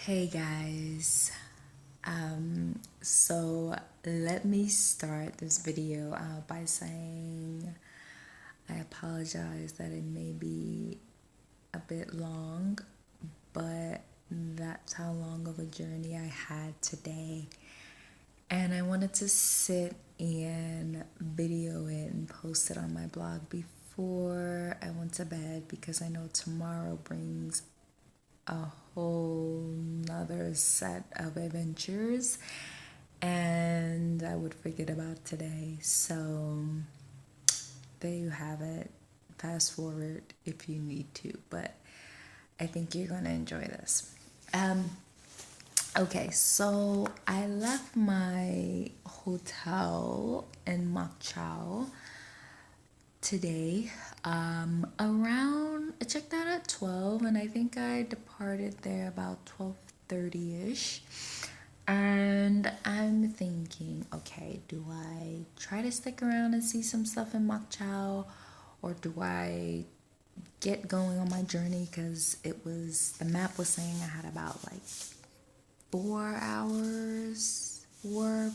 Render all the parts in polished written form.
Hey guys, so let me start this video out by saying I apologize that it may be a bit long, but that's how long of a journey I had today. And I wanted to sit and video it and post it on my blog before I went to bed because I know tomorrow brings a whole nother set of adventures and I would forget about today. So there you have it. Fast forward if you need to, but I think you're gonna enjoy this. Okay, so I left my hotel in Moc Chau today around I checked out at 12 and I think I departed there about 12:30ish, and I'm thinking, okay, do I try to stick around and see some stuff in Moc Chau, or do I get going on my journey? Because the map was saying I had about like 4 hours, 4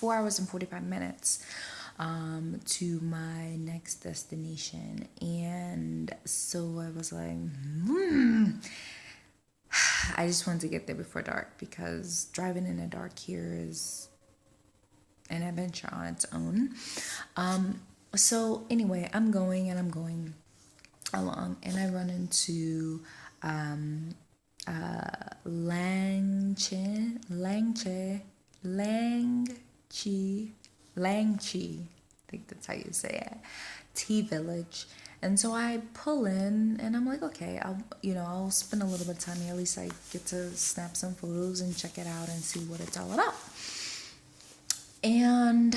hours and 45 minutes to my next destination. And so I was like, I just wanted to get there before dark because driving in the dark here is an adventure on its own. So anyway, I'm going along, and I run into Langchi, I think that's how you say it, tea village. And so I pull in and I'm like, okay, I'll spend a little bit of time here. At least I get to snap some photos and check it out and see what it's all about. And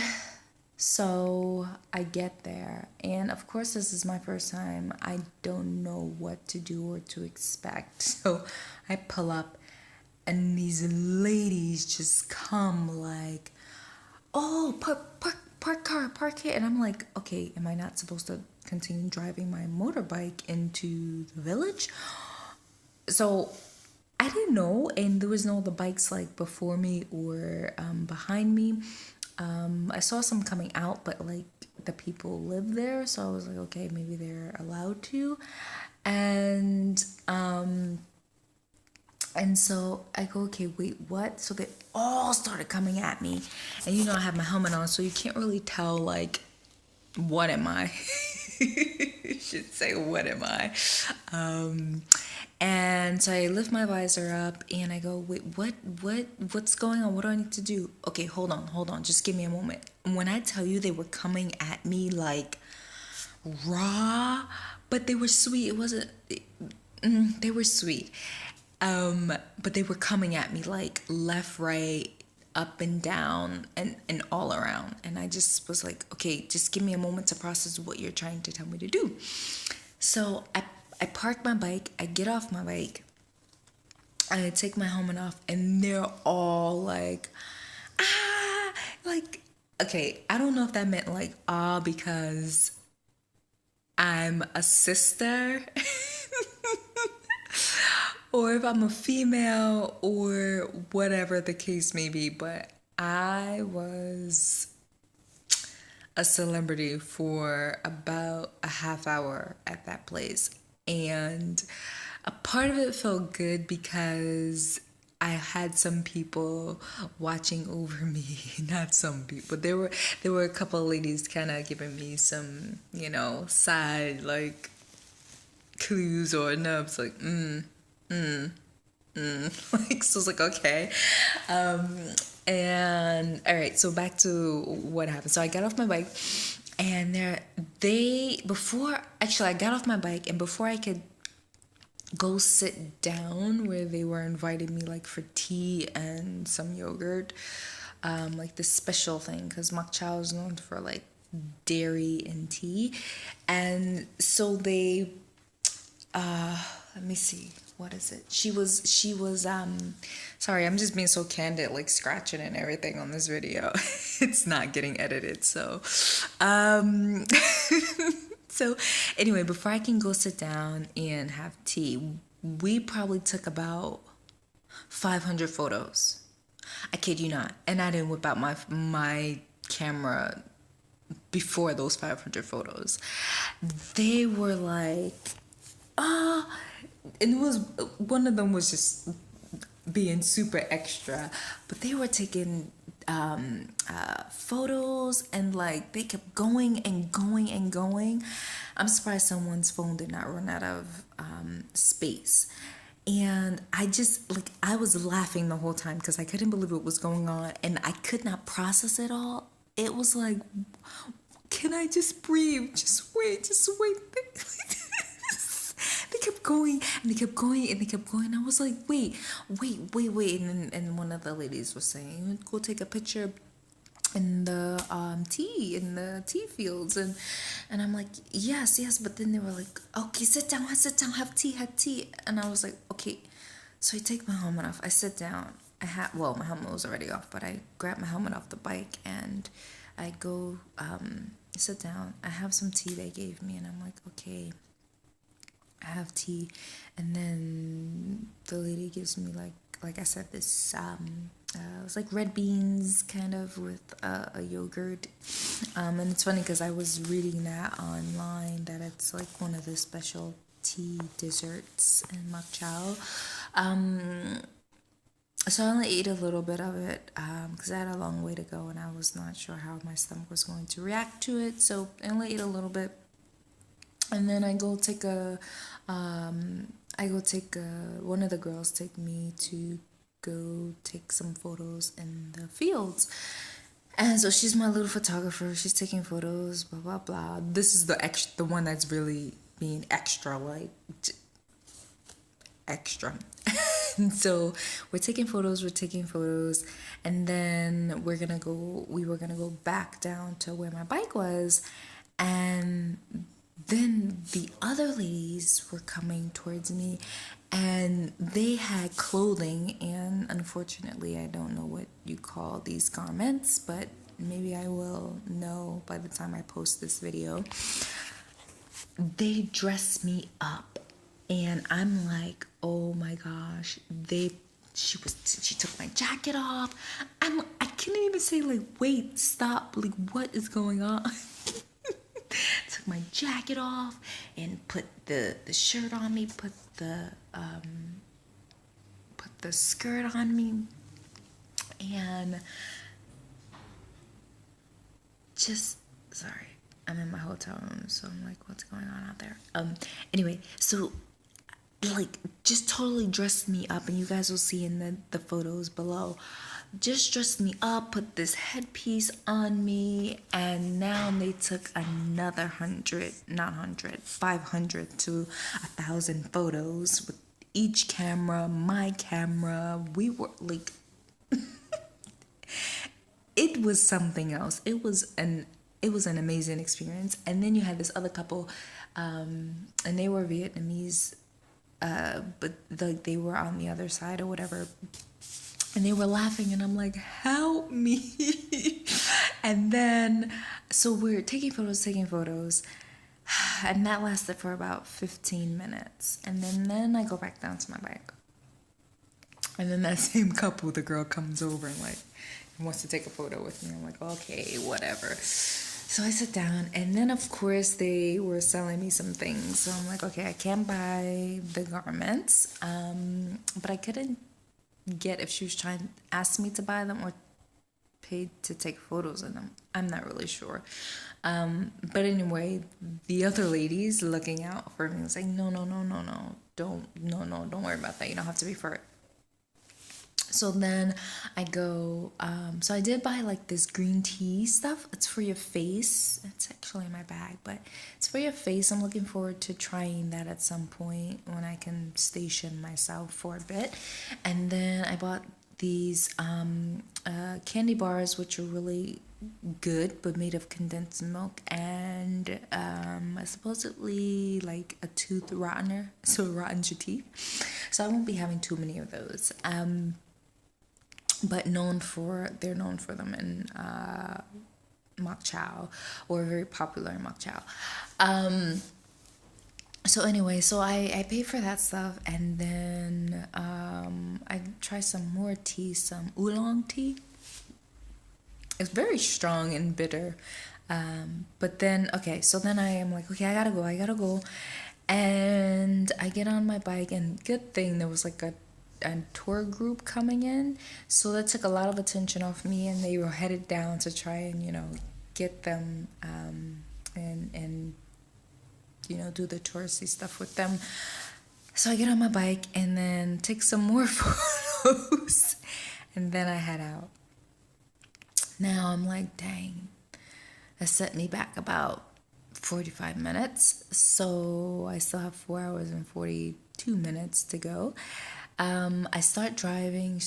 so I get there, and of course, this is my first time. I don't know what to do or to expect. So I pull up, and these ladies just come like, oh, park car, park it. And I'm like, okay, am I not supposed to continue driving my motorbike into the village? So I didn't know, and there was no other bikes like before me or behind me. I saw some coming out, but like the people live there, so I was like, okay, maybe they're allowed to. And so I go, okay, wait, what? So they all started coming at me, and I have my helmet on, so you can't really tell like what am I. Should say what am I. And so I lift my visor up and I go, wait, what's going on? What do I need to do? Okay, hold on. Just give me a moment. When I tell you they were coming at me like raw, but they were sweet. It wasn't, they were sweet. But they were coming at me like left, right, up and down and all around. And I just was like, okay, just give me a moment to process what you're trying to tell me to do. So I park my bike, I get off my bike, I take my helmet off, and they're all like, like, okay, I don't know if that meant like, because I'm a sister, or if I'm a female, or whatever the case may be, but I was a celebrity for about a half hour at that place. And a part of it felt good because I had some people watching over me. Not some people. There were a couple of ladies kind of giving me some, side like clues or nubs like like, so it's like, okay. And all right, so back to what happened. So I got off my bike, and before actually I got off my bike, and before I could go sit down where they were inviting me like for tea and some yogurt, like this special thing, because Moc Chau is known for like dairy and tea. And so they let me see, what is it, she was sorry, I'm just being so candid, like scratching and everything on this video. It's not getting edited, so so anyway, before I can go sit down and have tea, we probably took about 500 photos. I kid you not. And I didn't whip out my camera before those 500 photos. They were like, ah, and it was, one of them was just being super extra, but they were taking photos, and like they kept going and going and going. I'm surprised someone's phone did not run out of space. And I just, like, I was laughing the whole time because I couldn't believe what was going on, and I could not process it all. It was like, can I just breathe? Just wait, just wait. They kept going and they kept going and they kept going. I was like, wait. And one of the ladies was saying, go take a picture in the tea fields, and I'm like, yes, but then they were like, okay, sit down, have tea, and I was like, okay. So I take my helmet off, I sit down, my helmet was already off, but I grab my helmet off the bike and I go sit down. I have some tea they gave me, and I'm like, okay, I have tea. And then the lady gives me, like I said, this it was like red beans kind of with a yogurt, and it's funny because I was reading that online, that it's like one of the specialty desserts in Moc Chau. So I only ate a little bit of it because I had a long way to go and I was not sure how my stomach was going to react to it, so I only ate a little bit. And then I go take one of the girls take me to go take some photos in the fields. And so she's my little photographer. She's taking photos, blah, blah, blah. This is the one that's really being extra, like, extra. And so we're taking photos, and then we were gonna go back down to where my bike was, and then the other ladies were coming towards me, and they had clothing, and unfortunately I don't know what you call these garments, but maybe I will know by the time I post this video. They dressed me up, and I'm like, oh my gosh, she took my jacket off. I couldn't even say, like, wait, stop, like, what is going on? Took my jacket off and put the shirt on me, put the skirt on me, and just, sorry, I'm in my hotel room, so I'm like, what's going on out there? Anyway, so like just totally dressed me up, and you guys will see in the photos below. Just dressed me up, put this headpiece on me, and now they took another 500 to 1,000 photos with each camera, my camera. We were like, it was something else. It was an amazing experience. And then you had this other couple, and they were Vietnamese, but like they were on the other side or whatever. And they were laughing, and I'm like, help me. And then, so we're taking photos, and that lasted for about 15 minutes. And then I go back down to my bike. And then that same couple, the girl comes over and like wants to take a photo with me. I'm like, okay, whatever. So I sit down, and then of course they were selling me some things. So I'm like, okay, I can't buy the garments, but I couldn't get if she was trying to ask me to buy them or paid to take photos of them. I'm not really sure. But anyway, the other ladies looking out for me was like, no, don't worry about that. You don't have to be for it. So then I go, so I did buy like this green tea stuff. It's for your face. It's actually in my bag, but it's for your face. I'm looking forward to trying that at some point when I can station myself for a bit. And then I bought these candy bars, which are really good, but made of condensed milk and supposedly like a tooth rottener, so it rottens your teeth. So I won't be having too many of those. But they're known for them in Moc Chau, or very popular in Moc Chau. So anyway, so I paid for that stuff, and then I try some more tea, some oolong tea. It's very strong and bitter. But then, okay, so then I am like, okay, I gotta go. And I get on my bike, and good thing there was like a tour group coming in. So that took a lot of attention off me, and they were headed down to try and, get them and do the touristy stuff with them. So I get on my bike and then take some more photos, and then I head out. Now I'm like, dang, that set me back about 45 minutes. So I still have 4 hours and 42 minutes to go. I start riding,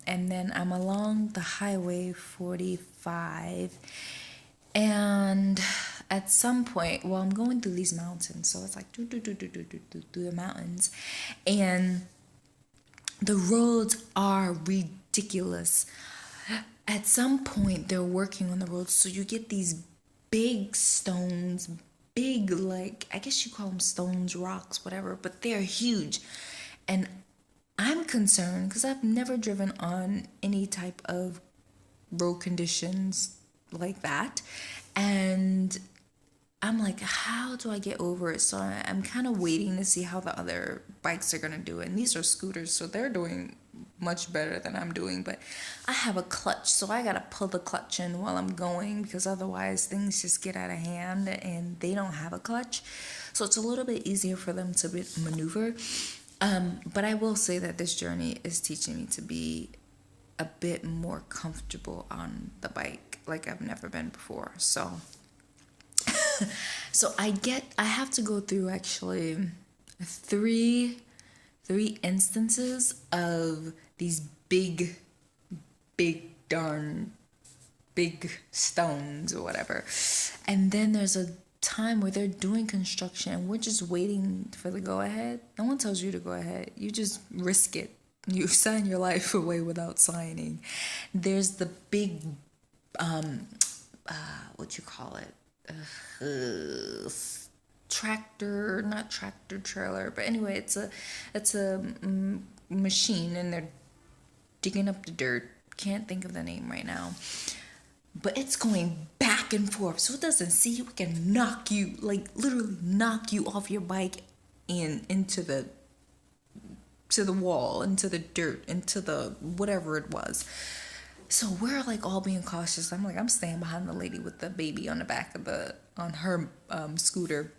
and then I'm along the highway 45. And at some point, well, I'm going through these mountains, so it's like through the mountains, and the roads are ridiculous. At some point, they're working on the roads, so you get these big stones, like, I guess you call them stones, rocks, whatever, but they're huge. And I'm concerned because I've never driven on any type of road conditions like that. And I'm like, how do I get over it? So I'm kind of waiting to see how the other bikes are going to do it. And these are scooters, so they're doing much better than I'm doing. But I have a clutch, so I got to pull the clutch in while I'm going, because otherwise things just get out of hand, and they don't have a clutch. So it's a little bit easier for them to maneuver. But I will say that this journey is teaching me to be a bit more comfortable on the bike like I've never been before. So I have to go through actually three instances of these big darn big stones or whatever. And then there's a time where they're doing construction and we're just waiting for the go ahead. No one tells you to go ahead. You just risk it. You sign your life away without signing. There's the big what you call it? Tractor, not tractor trailer, but anyway, it's a machine, and they're digging up the dirt. Can't think of the name right now, but it's going back and forth, so it doesn't see you. It can knock you, like literally knock you off your bike and into the wall, into the dirt, into the whatever it was. So we're like all being cautious. I'm staying behind the lady with the baby on the back of on her scooter.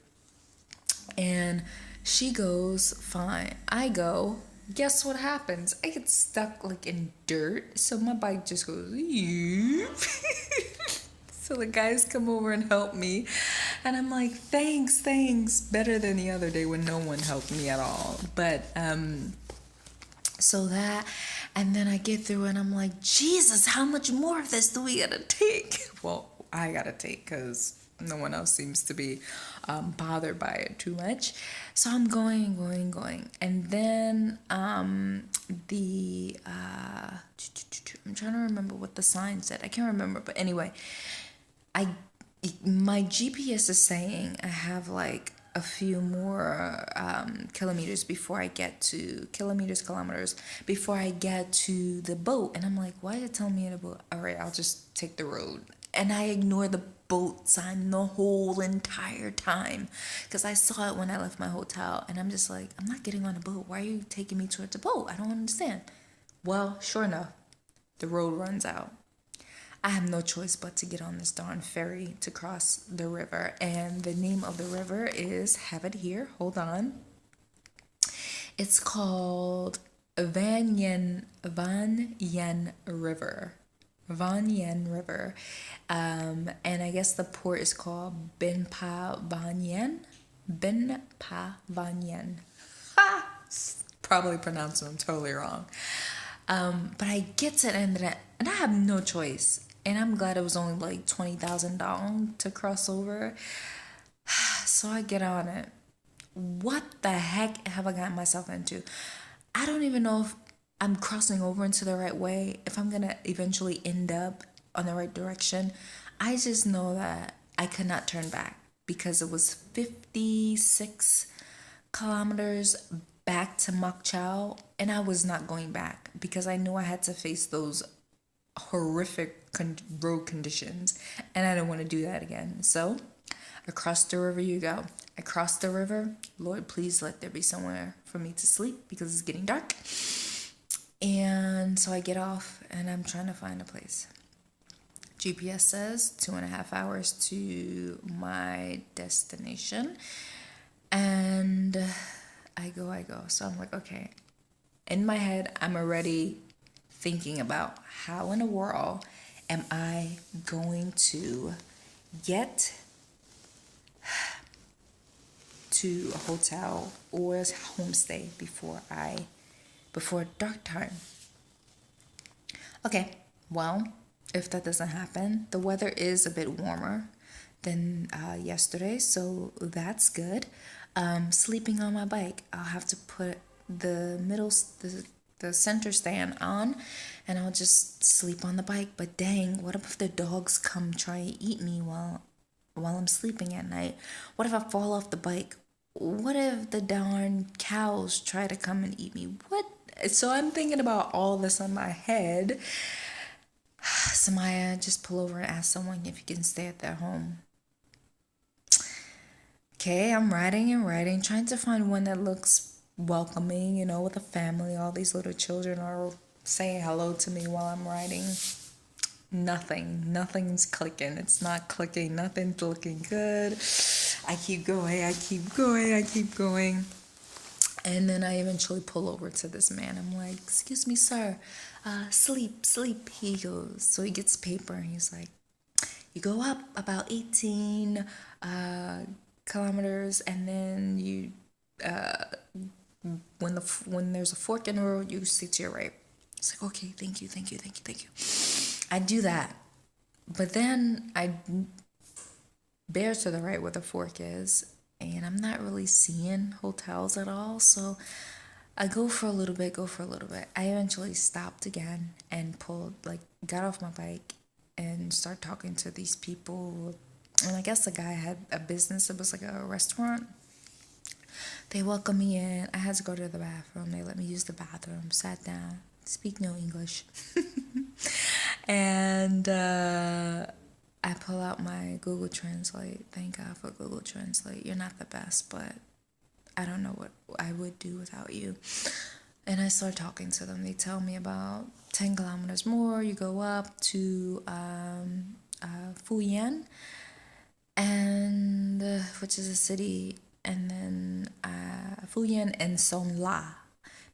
And she goes, fine. I go. Guess what happens? I get stuck like in dirt. So my bike just goes, So the guys come over and help me. And I'm like, thanks. Better than the other day when no one helped me at all. But, so that, and then I get through and I'm like, Jesus, how much more of this do we gotta take? Well, I gotta take because no one else seems to be bothered by it too much. So I'm going. And then I'm trying to remember what the sign said. I can't remember, but anyway, my GPS is saying I have like a few more kilometers before I get to kilometers before I get to the boat. And I'm like, why did it tell me in a boat? All right, I'll just take the road. And I ignore the boat sign the whole entire time because I saw it when I left my hotel. And I'm just like, I'm not getting on a boat. Why are you taking me towards the boat? I don't understand. Well, sure enough, the road runs out. I have no choice but to get on this darn ferry to cross the river. And the name of the river is, have it here, hold on. It's called Van Yen River. Van Yen River. And I guess the port is called Bin Pa Van Yen. Ha! Probably pronounced them totally wrong. But I get to the end of that, and I have no choice. And I'm glad it was only like 20,000 dong to cross over. So I get on it. What the heck have I gotten myself into? I don't even know if I'm crossing over into the right way, if I'm going to eventually end up on the right direction. I just know that I could not turn back because it was 56 kilometers back to Moc Chau, and I was not going back because I knew I had to face those horrific road conditions, and I didn't want to do that again. So across the river you go. I crossed the river. Lord, please let there be somewhere for me to sleep because it's getting dark. And so I get off and I'm trying to find a place. GPS says 2.5 hours to my destination. And I go. So I'm like, okay. In my head, I'm already thinking about how in the world am I going to get to a hotel or a homestay before dark time. Okay, well, if that doesn't happen, the weather is a bit warmer than yesterday, so that's good. Sleeping on my bike, I'll have to put the center stand on, and I'll just sleep on the bike. But dang, what if the dogs come try and eat me while I'm sleeping at night? What if I fall off the bike? What if the darn cows try to come and eat me? What? So I'm thinking about all this in my head. Samaya, just pull over and ask someone if you can stay at their home. Okay, I'm riding, trying to find one that looks welcoming, with a family. All these little children are saying hello to me while I'm riding. Nothing's clicking. It's not clicking. Nothing's looking good. I keep going. And then I eventually pull over to this man. I'm like, excuse me, sir, sleep. He goes, so he gets paper and he's like, you go up about 18 kilometers, and then you, when there's a fork in the road, you stick to your right. It's like, okay, thank you. I do that. But then I bear to the right where the fork is, and I'm not really seeing hotels at all. So I go for a little bit. I eventually stopped again and got off my bike and start talking to these people. And I guess the guy had a business. It was like a restaurant. They welcomed me in. I had to go to the bathroom. They let me use the bathroom. Sat down. Speak no English. And I pull out my Google Translate. Thank God for Google Translate. You're not the best, but I don't know what I would do without you. And I start talking to them. They tell me about 10 kilometers more. You go up to Phu Yen, and which is a city, and then Phu Yen and Son La,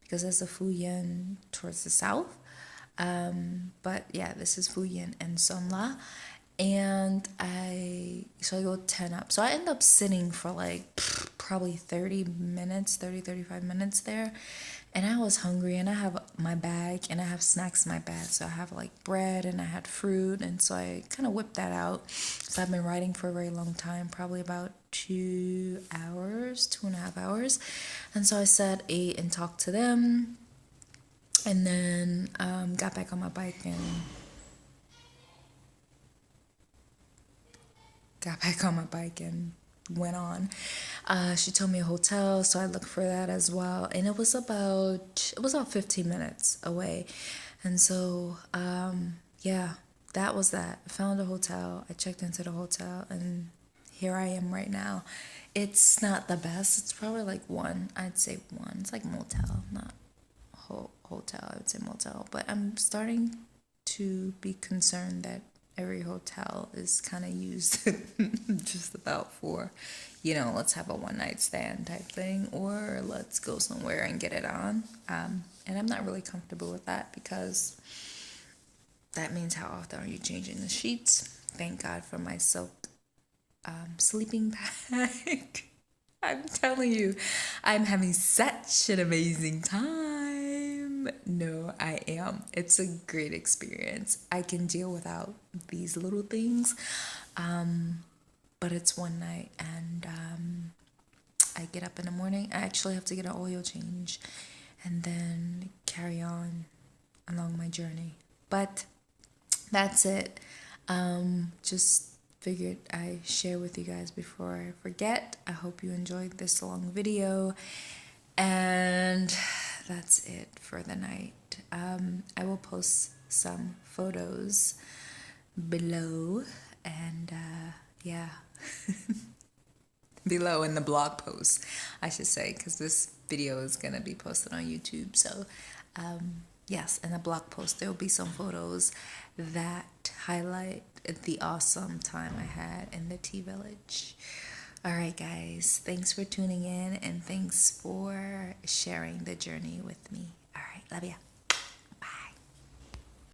because there's a Phu Yen towards the south. But yeah, this is Phu Yen and Son La. And I go 10 up. So I end up sitting for probably 35 minutes there. And I was hungry, and I have my bag, and I have snacks in my bag. So I have bread, and I had fruit. And so I kind of whipped that out. So I've been riding for a very long time, probably about 2.5 hours. And so I sat, ate, and talked to them. And then got back on my bike and went on. She told me a hotel, so I looked for that as well. And it was about 15 minutes away. And so, that was that. I found a hotel. I checked into the hotel, and here I am right now. It's not the best. It's probably one. I'd say one. It's like motel, not hotel. I would say motel. But I'm starting to be concerned that every hotel is kind of used just about for, let's have a one-night stand type thing, or let's go somewhere and get it on. And I'm not really comfortable with that, because that means how often are you changing the sheets? Thank God for my silk sleeping bag. I'm telling you, I'm having such an amazing time. No, I am. It's a great experience. I can deal without these little things. But it's one night, and I get up in the morning. I actually have to get an oil change and then carry on along my journey. But that's it. Just figured I share with you guys before I forget. I hope you enjoyed this long video, and that's that's it for the night. I will post some photos below, and yeah, below in the blog post, I should say, because this video is gonna be posted on YouTube. So, yes, in the blog post there will be some photos that highlight the awesome time I had in the tea village. All right, guys, thanks for tuning in and thanks for sharing the journey with me. All right, love ya.